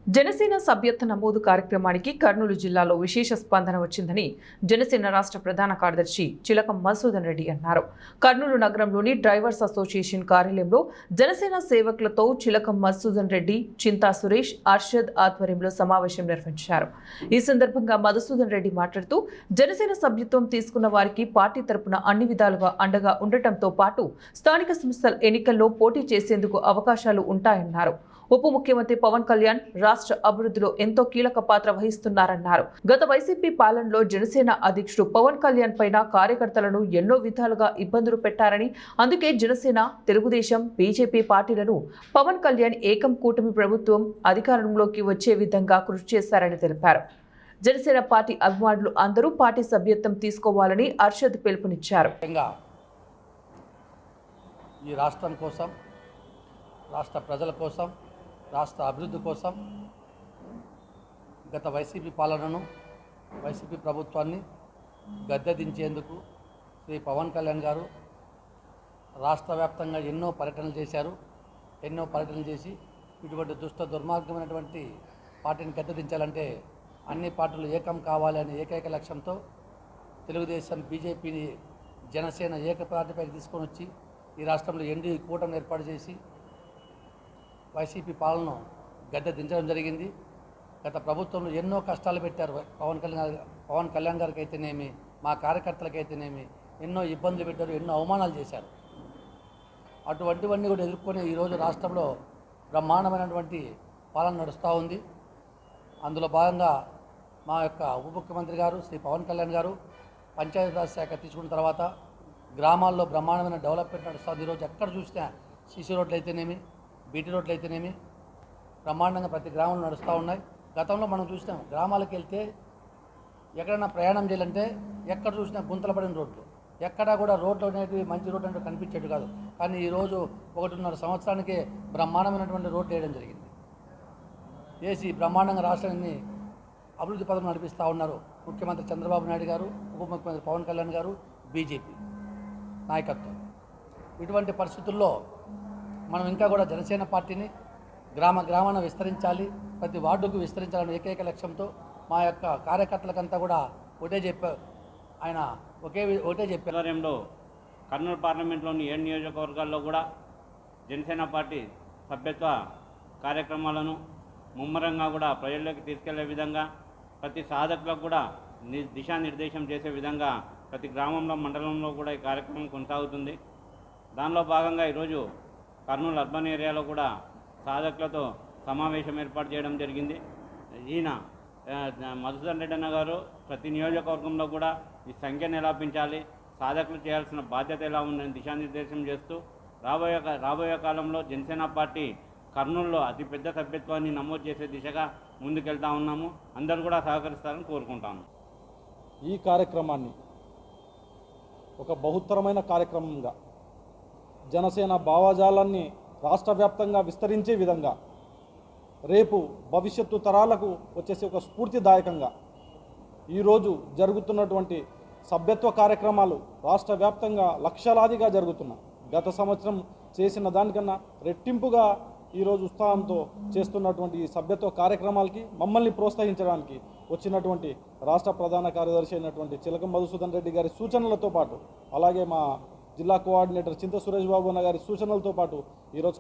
జనసేన సభ్యత్వ నమోదు కార్యక్రమానికి కర్నూలు జిల్లాలో విశేష స్పందన వచ్చిందని జనసేన రాష్ట్ర ప్రధాన కార్యదర్శి చిలకం మధుసూదన్ రెడ్డి అన్నారు. కర్నూలు నగరంలోని డ్రైవర్స్ అసోసియేషన్ కార్యాలయంలో జనసేన సేవకులతో చిలకం మధుసూదన్ రెడ్డి, చింతా సురేష్, అర్షద్ ఆధ్వర్యంలో సమావేశం నిర్వహించారు. ఈ సందర్భంగా మధుసూదన్ రెడ్డి మాట్లాడుతూ జనసేన సభ్యత్వం తీసుకున్న వారికి పార్టీ తరపున అన్ని విధాలుగా అండగా ఉండటంతో పాటు స్థానిక సంస్థల ఎన్నికల్లో పోటీ చేసేందుకు అవకాశాలు ఉంటాయన్నారు. ఉప ముఖ్యమంత్రి పవన్ కళ్యాణ్ రాష్ట్ర అభివృద్ధిలో ఎంతో కీలక పాత్ర వహిస్తున్నారన్నారు. గత వైసీపీ పాలనలో జనసేన అధ్యక్షుడు పవన్ కళ్యాణ్ పైన కార్యకర్తలను ఎన్నో విధాలుగా ఇబ్బందులు పెట్టారని, అందుకే జనసేన, తెలుగుదేశం, బీజేపీ పార్టీలను పవన్ కళ్యాణ్ ఏకం కూటమి ప్రభుత్వం అధికారంలోకి వచ్చే విధంగా కృషి చేశారని తెలిపారు. జనసేన పార్టీ అభిమానులు అందరూ పార్టీ సభ్యత్వం తీసుకోవాలని అర్షద్ పిలుపునిచ్చారు. ఈ రాష్ట్రం కోసం, రాష్ట్ర ప్రజల కోసం, రాష్ట్ర అభివృద్ధి కోసం గత వైసీపీ పాలనను, వైసీపీ ప్రభుత్వాన్ని గద్దెదించేందుకు శ్రీ పవన్ కళ్యాణ్ గారు రాష్ట్ర వ్యాప్తంగా ఎన్నో పర్యటనలు చేశారు. ఎన్నో పర్యటనలు చేసి ఇటువంటి దుష్ట దుర్మార్గమైనటువంటి పార్టీని గద్దెదించాలంటే అన్ని పార్టీలు ఏకం కావాలి అనే ఏకైక లక్ష్యంతో తెలుగుదేశం, బీజేపీని, జనసేన ఏకపార్టీపైకి తీసుకొని వచ్చి ఈ రాష్ట్రంలో ఎన్డీఏ కూటమిని ఏర్పాటు చేసి వైసీపీ పాలనను గద్దె దించడం జరిగింది. గత ప్రభుత్వంలో ఎన్నో కష్టాలు పెట్టారు. పవన్ కళ్యాణ్ గారికి అయితేనేమి, మా కార్యకర్తలకైతేనేమి ఎన్నో ఇబ్బందులు పెట్టారు, ఎన్నో అవమానాలు చేశారు. అటువంటివన్నీ కూడా ఎదుర్కొని ఈరోజు రాష్ట్రంలో బ్రహ్మాండమైనటువంటి పాలన నడుస్తూ ఉంది. అందులో భాగంగా మా యొక్క ఉప ముఖ్యమంత్రి గారు శ్రీ పవన్ కళ్యాణ్ గారు పంచాయతీరాజ్ శాఖ తీసుకున్న తర్వాత గ్రామాల్లో బ్రహ్మాండమైన డెవలప్మెంట్ నడుస్తుంది. ఈరోజు ఎక్కడ చూసినా సీసీ రోడ్లు అయితేనేమి, బీటీ రోడ్లు అయితేనేమి బ్రహ్మాండంగా ప్రతి గ్రామంలో నడుస్తూ ఉన్నాయి. గతంలో మనం చూసినాం, గ్రామాలకు వెళ్తే ఎక్కడైనా ప్రయాణం చేయాలంటే ఎక్కడ చూసినా గుంతలు పడిన రోడ్లు, ఎక్కడా కూడా రోడ్లు అనేవి మంచి రోడ్లు అంటే కనిపించేట్టు కాదు. కానీ ఈరోజు 1.5 సంవత్సరానికి బ్రహ్మాండమైనటువంటి రోడ్లు వేయడం జరిగింది. వేసి బ్రహ్మాండంగా రాష్ట్రాన్ని అభివృద్ధి పథకం నడిపిస్తూ ఉన్నారు ముఖ్యమంత్రి చంద్రబాబు నాయుడు గారు, ఉప ముఖ్యమంత్రి పవన్ కళ్యాణ్ గారు, బీజేపీ నాయకత్వం. ఇటువంటి పరిస్థితుల్లో మనం ఇంకా కూడా జనసేన పార్టీని గ్రామాన విస్తరించాలి, ప్రతి వార్డుకు విస్తరించాలనే ఏకైక లక్ష్యంతో మా యొక్క కార్యకర్తలకంతా కూడా ఒకటే చెప్పారు. ఆయన ఒకటే చెప్పారు. కర్నూలు పార్లమెంట్లోని 7 నియోజకవర్గాల్లో కూడా జనసేన పార్టీ సభ్యత్వ కార్యక్రమాలను ముమ్మరంగా కూడా ప్రజల్లోకి తీసుకెళ్లే విధంగా, ప్రతి సాధకులకు కూడా దిశానిర్దేశం చేసే విధంగా ప్రతి గ్రామంలో, మండలంలో కూడా ఈ కార్యక్రమం కొనసాగుతుంది. దానిలో భాగంగా ఈరోజు కర్నూలు అర్బన్ ఏరియాలో కూడా సాధకులతో సమావేశం ఏర్పాటు చేయడం జరిగింది. ఈయన మధుసూదన్ రెడ్డి అన్న గారు ప్రతి నియోజకవర్గంలో కూడా ఈ సంఖ్యను ఎలా పెంచాలి, సాధకులు చేయాల్సిన బాధ్యత ఎలా ఉందని దిశానిర్దేశం చేస్తూ రాబోయే కాలంలో జనసేన పార్టీ కర్నూలులో అతిపెద్ద సభ్యత్వాన్ని నమోదు చేసే దిశగా ముందుకెళ్తా ఉన్నాము. అందరూ కూడా సహకరిస్తారని కోరుకుంటాము. ఈ కార్యక్రమాన్ని ఒక బహుత్తరమైన కార్యక్రమంగా, జనసేన భావజాలాన్ని రాష్ట్ర వ్యాప్తంగా విస్తరించే విధంగా, రేపు భవిష్యత్తు తరాలకు వచ్చేసి ఒక స్ఫూర్తిదాయకంగా ఈరోజు జరుగుతున్నటువంటి సభ్యత్వ కార్యక్రమాలు రాష్ట్ర వ్యాప్తంగా లక్షలాదిగా జరుగుతున్నాయి. గత సంవత్సరం చేసిన దానికన్నా రెట్టింపుగా ఈరోజు ఉత్సాహంతో చేస్తున్నటువంటి ఈ సభ్యత్వ కార్యక్రమాలకి మమ్మల్ని ప్రోత్సహించడానికి వచ్చినటువంటి రాష్ట్ర ప్రధాన కార్యదర్శి అయినటువంటి చిలకం మధుసూదన్ రెడ్డి గారి సూచనలతో పాటు, అలాగే మా జిల్లా కోఆర్డినేటర్ చింత సురేష్ బాబు అన్న గారి సూచనలతో పాటు ఈరోజు